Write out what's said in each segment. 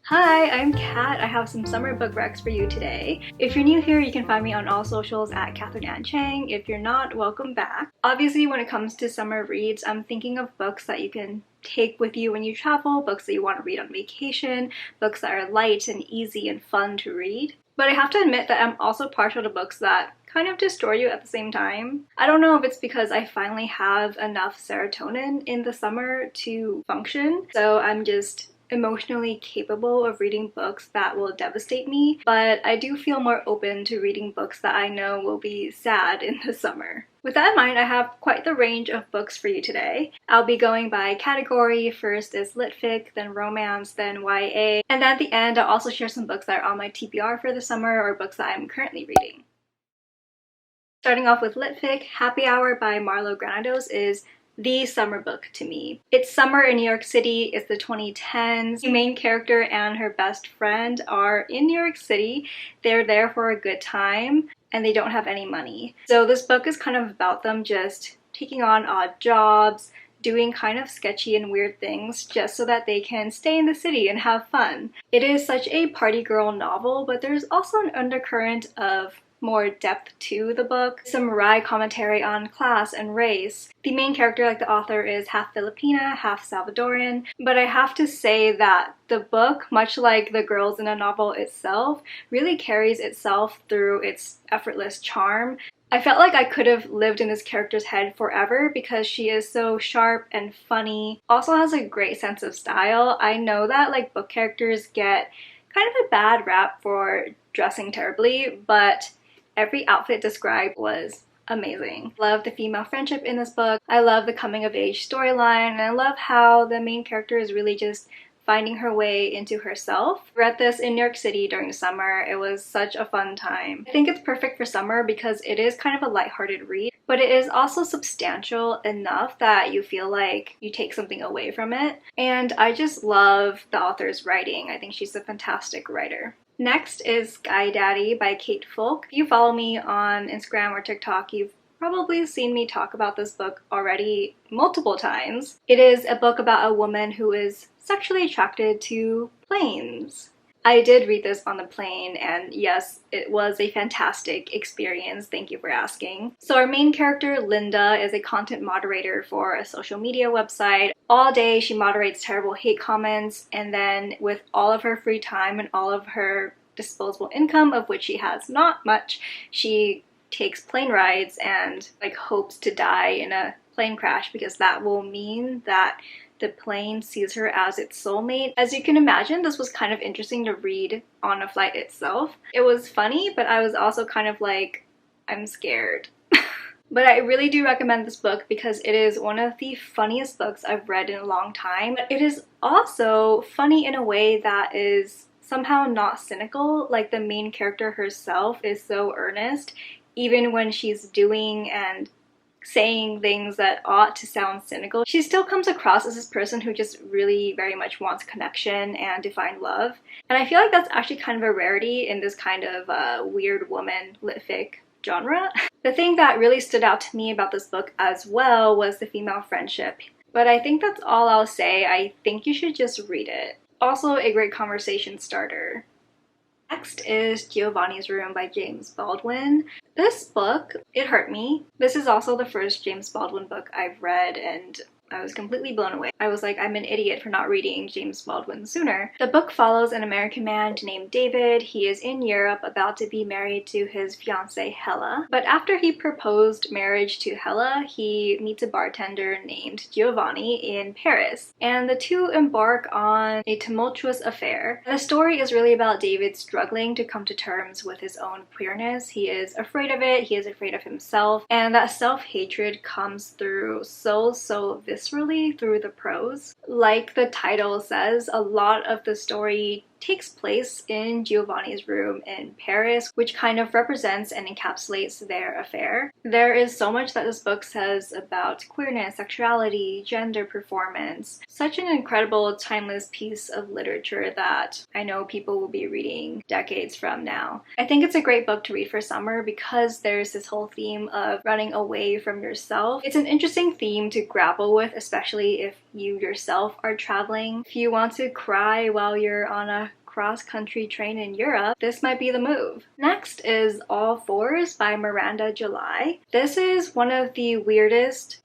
Hi, I'm Kat. I have some summer book recs for you today. If you're new here, you can find me on all socials at Catherine Ann Chang. If you're not, welcome back. Obviously, when it comes to summer reads, I'm thinking of books that you can take with you when you travel, books that you want to read on vacation, books that are light and easy and fun to read. But I have to admit that I'm also partial to books that kind of destroy you at the same time. I don't know if it's because I finally have enough serotonin in the summer to function, so I'm just emotionally capable of reading books that will devastate me, but I do feel more open to reading books that I know will be sad in the summer. With that in mind, I have quite the range of books for you today. I'll be going by category. First is Litfic, then romance, then YA, and then at the end I'll also share some books that are on my TBR for the summer or books that I'm currently reading. Starting off with Litfic, Happy Hour by Marlo Granados is the summer book to me. It's summer in New York City. It's the 2010s. The main character and her best friend are in New York City. They're there for a good time and they don't have any money. So this book is kind of about them just taking on odd jobs, doing kind of sketchy and weird things just so that they can stay in the city and have fun. It is such a party girl novel, but there's also an undercurrent of more depth to the book, some wry commentary on class and race. The main character, like the author, is half Filipina, half Salvadoran, but I have to say that the book, much like the girls in a novel itself, really carries itself through its effortless charm. I felt like I could have lived in this character's head forever because she is so sharp and funny, also has a great sense of style. I know that like book characters get kind of a bad rap for dressing terribly, but every outfit described was amazing. I love the female friendship in this book. I love the coming of age storyline, and I love how the main character is really just finding her way into herself. I read this in New York City during the summer. It was such a fun time. I think it's perfect for summer because it is kind of a lighthearted read, but it is also substantial enough that you feel like you take something away from it. And I just love the author's writing. I think she's a fantastic writer. Next is Sky Daddy by Kate Folk. If you follow me on Instagram or TikTok, you've probably seen me talk about this book already multiple times. It is a book about a woman who is sexually attracted to planes. I did read this on the plane, and yes, it was a fantastic experience. Thank you for asking. So our main character, Linda, is a content moderator for a social media website. All day she moderates terrible hate comments, and then with all of her free time and all of her disposable income, of which she has not much, she takes plane rides and like hopes to die in a plane crash because that will mean that the plane sees her as its soulmate. As you can imagine, this was kind of interesting to read on a flight itself. It was funny, but I was also kind of like, I'm scared. But I really do recommend this book because it is one of the funniest books I've read in a long time. But it is also funny in a way that is somehow not cynical. Like the main character herself is so earnest, even when she's doing and saying things that ought to sound cynical. She still comes across as this person who just really very much wants connection and to find love. And I feel like that's actually kind of a rarity in this kind of weird woman litfic genre. The thing that really stood out to me about this book as well was the female friendship. But I think that's all I'll say. I think you should just read it. Also a great conversation starter. Next is Giovanni's Room by James Baldwin. This book, it hurt me. This is also the first James Baldwin book I've read, and I was completely blown away. I was like, I'm an idiot for not reading James Baldwin sooner. The book follows an American man named David. He is in Europe about to be married to his fiancée Hella. But after he proposed marriage to Hella, he meets a bartender named Giovanni in Paris. And the two embark on a tumultuous affair. The story is really about David struggling to come to terms with his own queerness. He is afraid of it. He is afraid of himself. And that self-hatred comes through so viscerally through the prose. Like the title says, a lot of the story takes place in Giovanni's room in Paris, which kind of represents and encapsulates their affair. There is so much that this book says about queerness, sexuality, gender performance. Such an incredible, timeless piece of literature that I know people will be reading decades from now. I think it's a great book to read for summer because there's this whole theme of running away from yourself. It's an interesting theme to grapple with, especially if you yourself are traveling. If you want to cry while you're on a cross-country train in Europe, this might be the move. Next is All Fours by Miranda July. This is one of the weirdest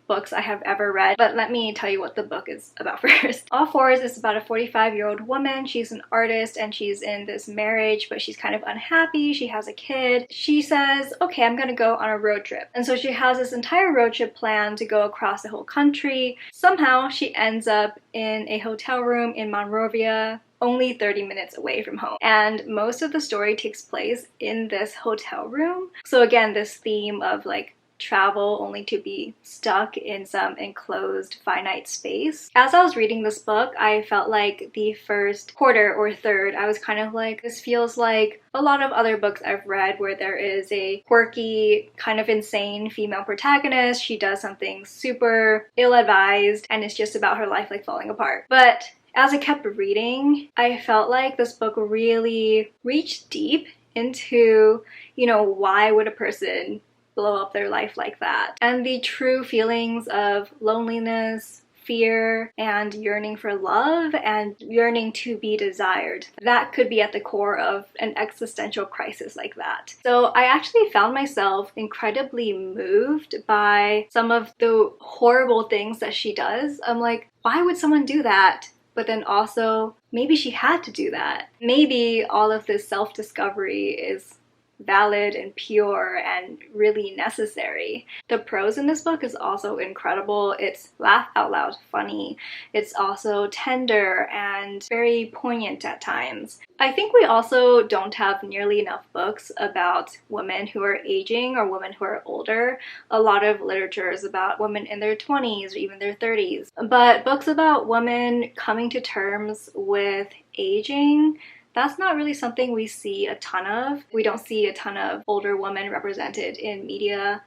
books I have ever read, but let me tell you what the book is about first. All Fours is about a 45-year-old woman. She's an artist and she's in this marriage, but she's kind of unhappy. She has a kid. She says, okay, I'm gonna go on a road trip. And so she has this entire road trip plan to go across the whole country. Somehow she ends up in a hotel room in Monrovia, only 30 minutes away from home. And most of the story takes place in this hotel room. So again, this theme of like travel only to be stuck in some enclosed finite space. As I was reading this book, I felt like the first quarter or third, I was kind of like, this feels like a lot of other books I've read where there is a quirky, kind of insane female protagonist. She does something super ill-advised and it's just about her life like falling apart. But as I kept reading, I felt like this book really reached deep into, you know, why would a person blow up their life like that? And the true feelings of loneliness, fear, and yearning for love, and yearning to be desired. That could be at the core of an existential crisis like that. So I actually found myself incredibly moved by some of the horrible things that she does. I'm like, why would someone do that? But then also, maybe she had to do that. Maybe all of this self-discovery is valid and pure and really necessary. The prose in this book is also incredible. It's laugh out loud funny. It's also tender and very poignant at times. I think we also don't have nearly enough books about women who are aging or women who are older. A lot of literature is about women in their 20s or even their 30s. But books about women coming to terms with aging, that's not really something we see a ton of. We don't see a ton of older women represented in media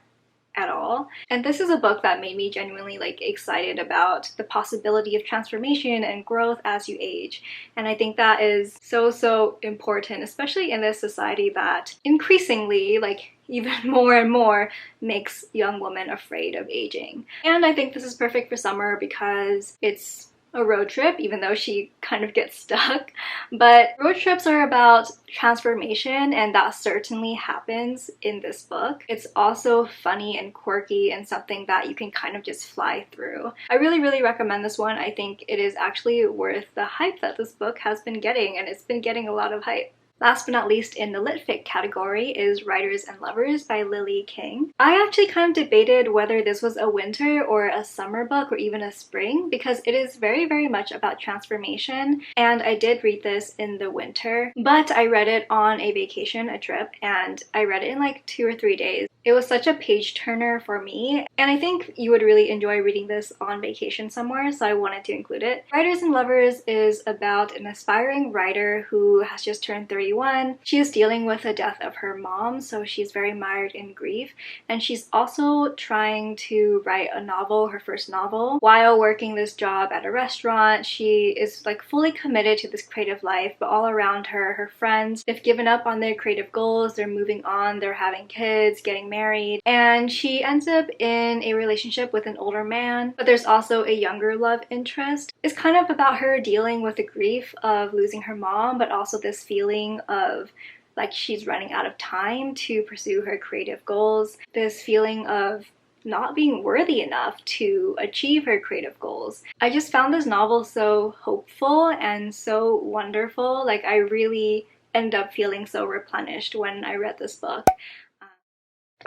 at all. And this is a book that made me genuinely like excited about the possibility of transformation and growth as you age. And I think that is so important, especially in this society that increasingly, like even more and more, makes young women afraid of aging. And I think this is perfect for summer because it's a road trip, even though she kind of gets stuck. But road trips are about transformation, and that certainly happens in this book. It's also funny and quirky and something that you can kind of just fly through. I really recommend this one. I think it is actually worth the hype that this book has been getting, and it's been getting a lot of hype. Last but not least in the Litfic category is Writers and Lovers by Lily King. I actually kind of debated whether this was a winter or a summer book or even a spring, because it is very much about transformation, and I did read this in the winter, but I read it on a vacation, a trip, and I read it in like 2 or 3 days. It was such a page turner for me, and I think you would really enjoy reading this on vacation somewhere, so I wanted to include it. Writers and Lovers is about an aspiring writer who has just turned 31. She is dealing with the death of her mom, so she's very mired in grief, and she's also trying to write a novel, her first novel, while working this job at a restaurant. She is like fully committed to this creative life, but all around her, her friends, they've given up on their creative goals, they're moving on, they're having kids, getting married, and she ends up in a relationship with an older man, but there's also a younger love interest. It's kind of about her dealing with the grief of losing her mom, but also this feeling of like she's running out of time to pursue her creative goals, this feeling of not being worthy enough to achieve her creative goals. I just found this novel so hopeful and so wonderful. Like I really ended up feeling so replenished when I read this book.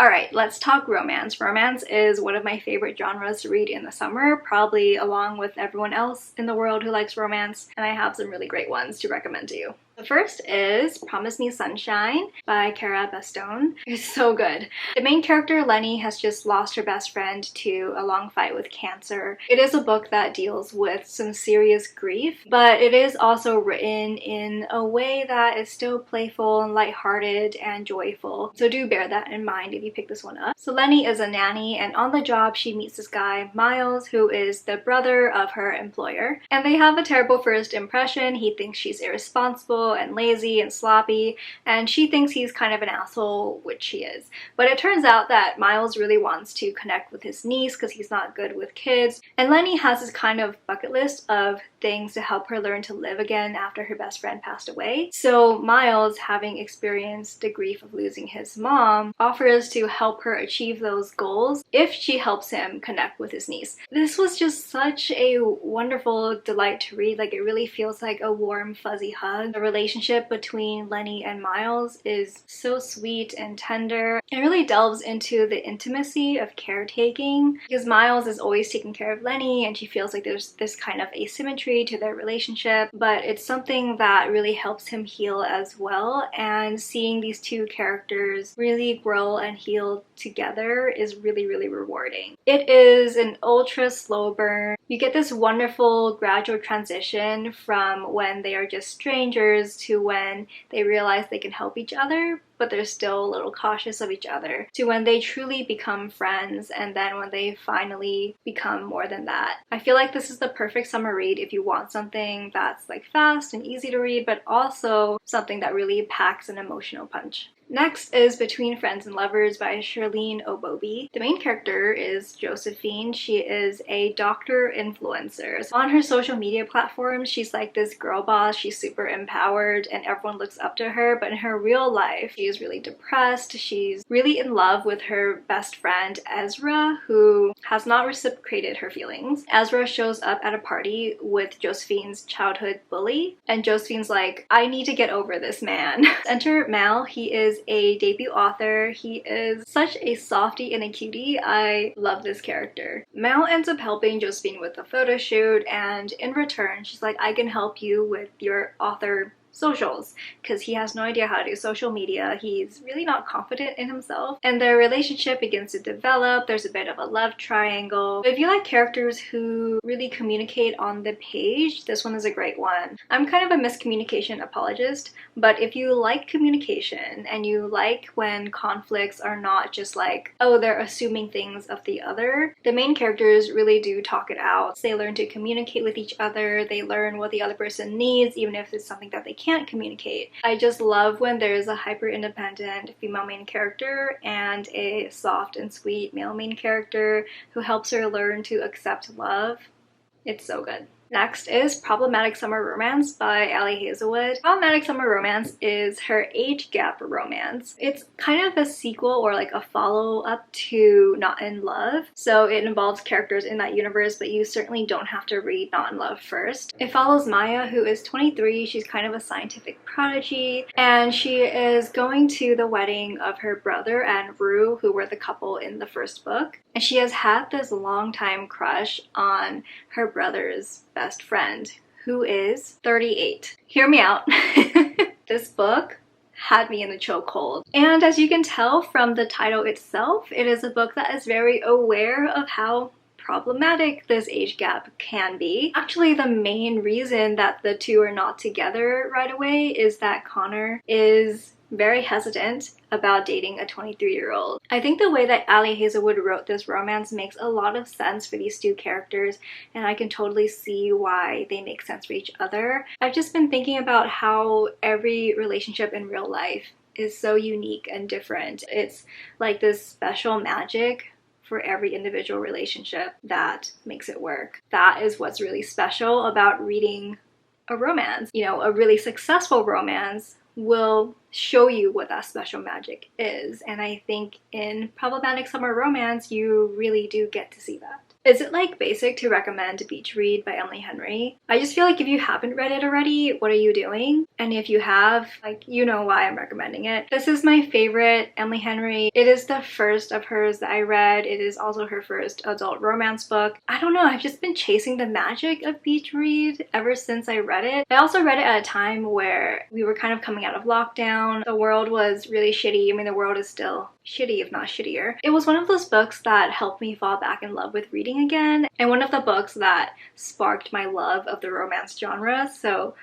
Alright, let's talk romance. Romance is one of my favorite genres to read in the summer, probably along with everyone else in the world who likes romance, and I have some really great ones to recommend to you. The first is Promise Me Sunshine by Cara Bastone. It's so good. The main character, Lenny, has just lost her best friend to a long fight with cancer. It is a book that deals with some serious grief, but it is also written in a way that is still playful and lighthearted and joyful. So do bear that in mind if you pick this one up. So Lenny is a nanny, and on the job she meets this guy, Miles, who is the brother of her employer. And they have a terrible first impression. He thinks she's irresponsible. ungrateful and lazy and sloppy, and she thinks he's kind of an asshole, which he is. But it turns out that Miles really wants to connect with his niece because he's not good with kids, and Lenny has this kind of bucket list of things to help her learn to live again after her best friend passed away. So Miles, having experienced the grief of losing his mom, offers to help her achieve those goals if she helps him connect with his niece. This was just such a wonderful delight to read. Like, it really feels like a warm, fuzzy hug. The relationship between Lenny and Miles is so sweet and tender. It really delves into the intimacy of caretaking, because Miles is always taking care of Lenny and she feels like there's this kind of asymmetry to their relationship, but it's something that really helps him heal as well. And seeing these two characters really grow and heal together is really, really rewarding. It is an ultra slow burn. You get this wonderful gradual transition from when they are just strangers to when they realize they can help each other, but they're still a little cautious of each other, to when they truly become friends, and then when they finally become more than that. I feel like this is the perfect summer read if you want something that's like fast and easy to read, but also something that really packs an emotional punch. Next is Between Friends and Lovers by Shirlene Obobi. The main character is Josephine. She is a doctor influencer. So on her social media platforms, she's like this girl boss. She's super empowered and everyone looks up to her. But in her real life, she is really depressed. She's really in love with her best friend, Ezra, who has not reciprocated her feelings. Ezra shows up at a party with Josephine's childhood bully, and Josephine's like, I need to get over this man. Enter Mal. He is a debut author. He is such a softie and a cutie. I love this character. Mal ends up helping Josephine with the photo shoot, and in return she's like, I can help you with your author socials, because he has no idea how to do social media. He's really not confident in himself, and their relationship begins to develop. There's a bit of a love triangle. If you like characters who really communicate on the page, this one is a great one. I'm kind of a miscommunication apologist, but if you like communication and you like when conflicts are not just like, oh, they're assuming things of the other, the main characters really do talk it out. They learn to communicate with each other. They learn what the other person needs, even if it's something that they can't communicate. I just love when there's a hyper-independent female main character and a soft and sweet male main character who helps her learn to accept love. It's so good. Next is Problematic Summer Romance by Ali Hazelwood. Problematic Summer Romance is her age gap romance. It's kind of a sequel or like a follow-up to Not in Love. So it involves characters in that universe, but you certainly don't have to read Not in Love first. It follows Maya, who is 23. She's kind of a scientific prodigy, and she is going to the wedding of her brother and Rue, who were the couple in the first book. And she has had this long-time crush on her brother's best friend, who is 38. Hear me out. This book had me in the chokehold. And as you can tell from the title itself, it is a book that is very aware of how problematic this age gap can be. Actually, the main reason that the two are not together right away is that Connor is very hesitant about dating a 23-year-old. I think the way that Ali Hazelwood wrote this romance makes a lot of sense for these two characters, and I can totally see why they make sense for each other. I've just been thinking about how every relationship in real life is so unique and different. It's like this special magic for every individual relationship that makes it work. That is what's really special about reading a romance. You know, a really successful romance will show you what that special magic is, and I think in Problematic Summer Romance you really do get to see that. Is it like basic to recommend Beach Read by Emily Henry? I just feel like if you haven't read it already, what are you doing? And if you have, like, you know why I'm recommending it. This is my favorite Emily Henry. It is the first of hers that I read. It is also her first adult romance book. I don't know, I've just been chasing the magic of Beach Read ever since I read it. I also read it at a time where we were kind of coming out of lockdown. The world was really shitty. I mean, the world is still shitty, if not shittier. It was one of those books that helped me fall back in love with reading again, and one of the books that sparked my love of the romance genre, so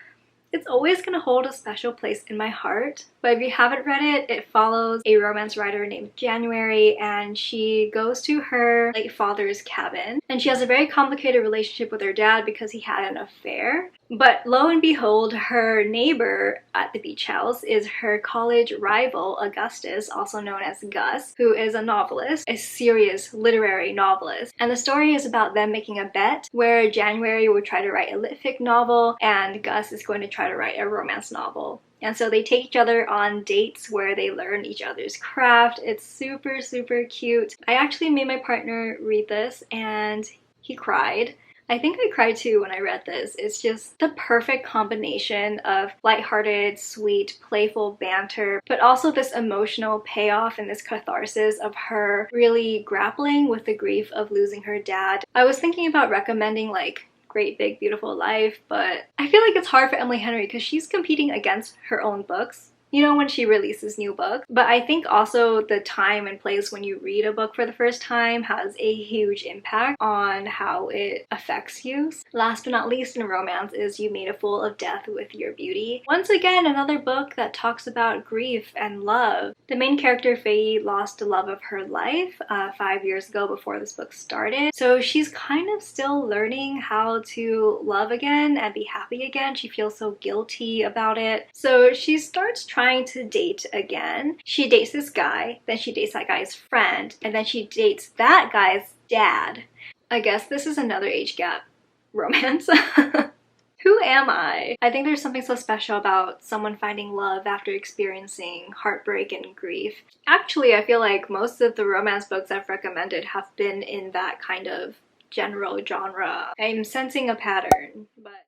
it's always gonna hold a special place in my heart. But if you haven't read it, it follows a romance writer named January, and she goes to her late father's cabin, and she has a very complicated relationship with her dad because he had an affair. But lo and behold, her neighbor at the beach house is her college rival, Augustus, also known as Gus, who is a novelist, a serious literary novelist. And the story is about them making a bet where January will try to write a Litfic novel and Gus is going to try to write a romance novel. And so they take each other on dates where they learn each other's craft. It's super, super cute. I actually made my partner read this and he cried. I think I cried too when I read this. It's just the perfect combination of lighthearted, sweet, playful banter, but also this emotional payoff and this catharsis of her really grappling with the grief of losing her dad. I was thinking about recommending like Great Big Beautiful Life, but I feel like it's hard for Emily Henry because she's competing against her own books, you know, when she releases new books. But I think also the time and place when you read a book for the first time has a huge impact on how it affects you. Last but not least in romance is You Made a Fool of Death with Your Beauty. Once again, another book that talks about grief and love. The main character, Faye, lost the love of her life 5 years ago before this book started. So she's kind of still learning how to love again and be happy again. She feels so guilty about it. So she starts trying to date again. She dates this guy, then she dates that guy's friend, and then she dates that guy's dad. I guess this is another age gap romance. Who am I? I think there's something so special about someone finding love after experiencing heartbreak and grief. Actually, I feel like most of the romance books I've recommended have been in that kind of general genre. I'm sensing a pattern, but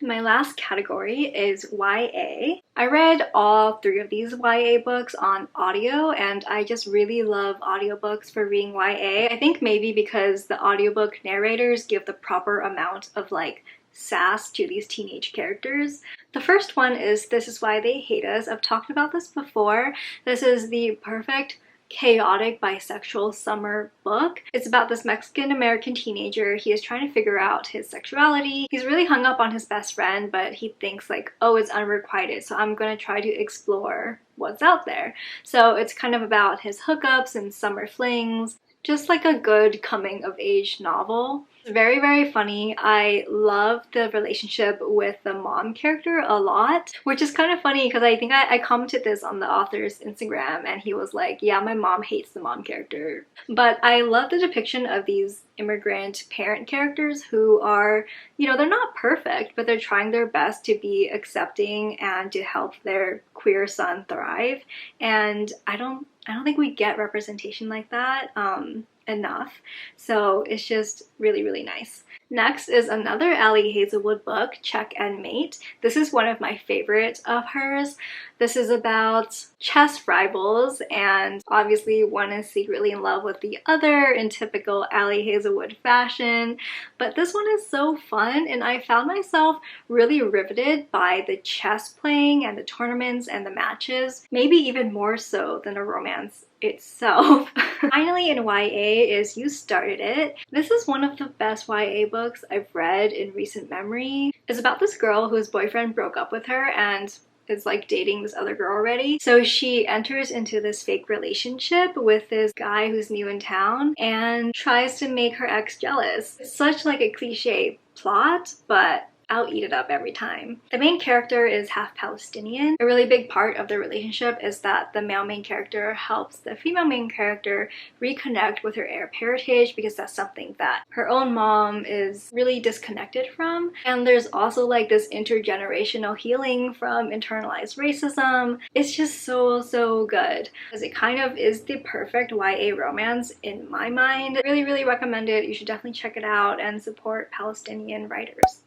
my last category is YA. I read all 3 of these YA books on audio and I just really love audiobooks for reading YA. I think maybe because the audiobook narrators give the proper amount of like sass to these teenage characters. The first one is This Is Why They Hate Us. I've talked about this before. This is the perfect chaotic bisexual summer book. It's about this Mexican-American teenager. He is trying to figure out his sexuality. He's really hung up on his best friend, but he thinks like, oh, it's unrequited, so I'm gonna try to explore what's out there. So it's kind of about his hookups and summer flings, just like a good coming-of-age novel. It's very, very funny. I love the relationship with the mom character a lot, which is kind of funny because I think I commented this on the author's Instagram and he was like, yeah, my mom hates the mom character. But I love the depiction of these immigrant parent characters who are, you know, they're not perfect, but they're trying their best to be accepting and to help their queer son thrive. And I don't think we get representation like that enough. So it's just really, really nice. Next is another Ali Hazelwood book, Check and Mate. This is one of my favorites of hers. This is about chess rivals, and obviously one is secretly in love with the other in typical Ali Hazelwood fashion. But this one is so fun, and I found myself really riveted by the chess playing and the tournaments and the matches, maybe even more so than a romance itself. Finally in YA is You Started It. This is one of the best YA books I've read in recent memory. It's about this girl whose boyfriend broke up with her and is like dating this other girl already. So she enters into this fake relationship with this guy who's new in town and tries to make her ex jealous. It's such like a cliche plot, but I'll eat it up every time. The main character is half Palestinian. A really big part of the relationship is that the male main character helps the female main character reconnect with her Arab heritage because that's something that her own mom is really disconnected from. And there's also like this intergenerational healing from internalized racism. It's just so, so good because it kind of is the perfect YA romance in my mind. Really, really recommend it. You should definitely check it out and support Palestinian writers.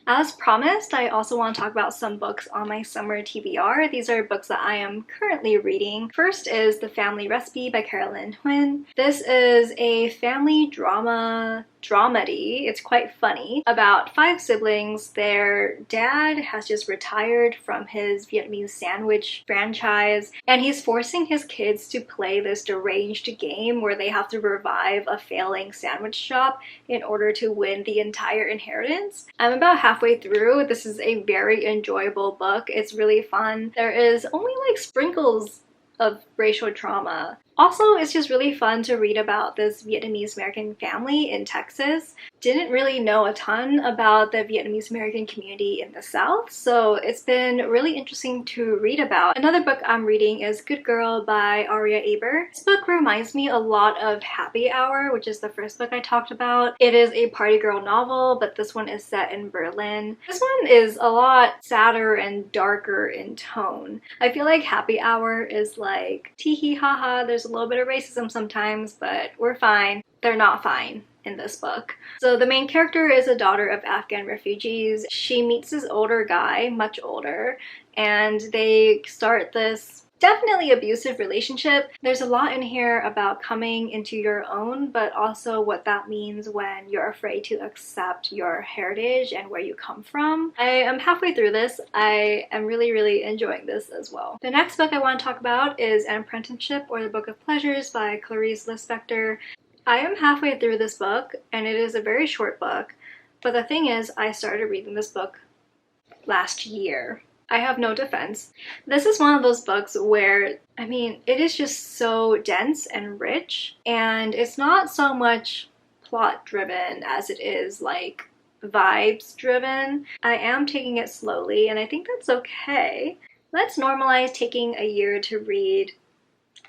As promised, I also want to talk about some books on my summer TBR. These are books that I am currently reading. First is The Family Recipe by Carolyn Huynh. This is a family dramedy. It's quite funny. About 5 siblings. Their dad has just retired from his Vietnamese sandwich franchise, and he's forcing his kids to play this deranged game where they have to revive a failing sandwich shop in order to win the entire inheritance. I'm about halfway through. This is a very enjoyable book. It's really fun. There is only like sprinkles of racial trauma. Also, it's just really fun to read about this Vietnamese American family in Texas. didn't really know a ton about the Vietnamese American community in the South, so it's been really interesting to read about. Another book I'm reading is Good Girl by Aria Aber. This book reminds me a lot of Happy Hour, which is the first book I talked about. It is a party girl novel, but this one is set in Berlin. This one is a lot sadder and darker in tone. I feel like Happy Hour is like tee hee ha ha, there's a little bit of racism sometimes, but we're fine. They're not fine in this book. So the main character is a daughter of Afghan refugees. She meets this older guy, much older, and they start this definitely abusive relationship. There's a lot in here about coming into your own, but also what that means when you're afraid to accept your heritage and where you come from. I am halfway through this. I am really enjoying this as well. The next book I want to talk about is An Apprenticeship or the Book of Pleasures by Clarice Lispector. I am halfway through this book, and it is a very short book, but the thing is, I started reading this book last year. I have no defense. This is one of those books where, I mean, it is just so dense and rich, and it's not so much plot driven as it is like vibes driven. I am taking it slowly, and I think that's okay. Let's normalize taking a year to read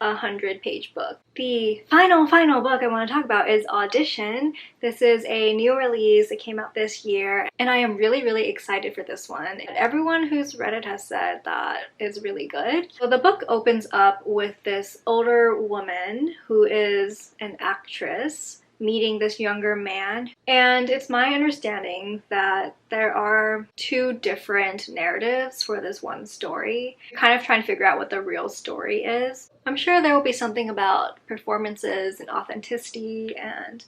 a 100-page book. The final book I want to talk about is Audition. This is a new release. It came out this year, and I am really excited for this one. Everyone who's read it has said that it's really good. So the book opens up with this older woman who is an actress meeting this younger man, and it's my understanding that there are two different narratives for this one story. You're kind of trying to figure out what the real story is. I'm sure there will be something about performances and authenticity and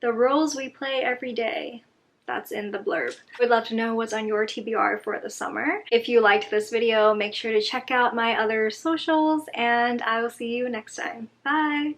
the roles we play every day. That's in the blurb. I would love to know what's on your TBR for the summer. If you liked this video, make sure to check out my other socials, and I will see you next time. Bye!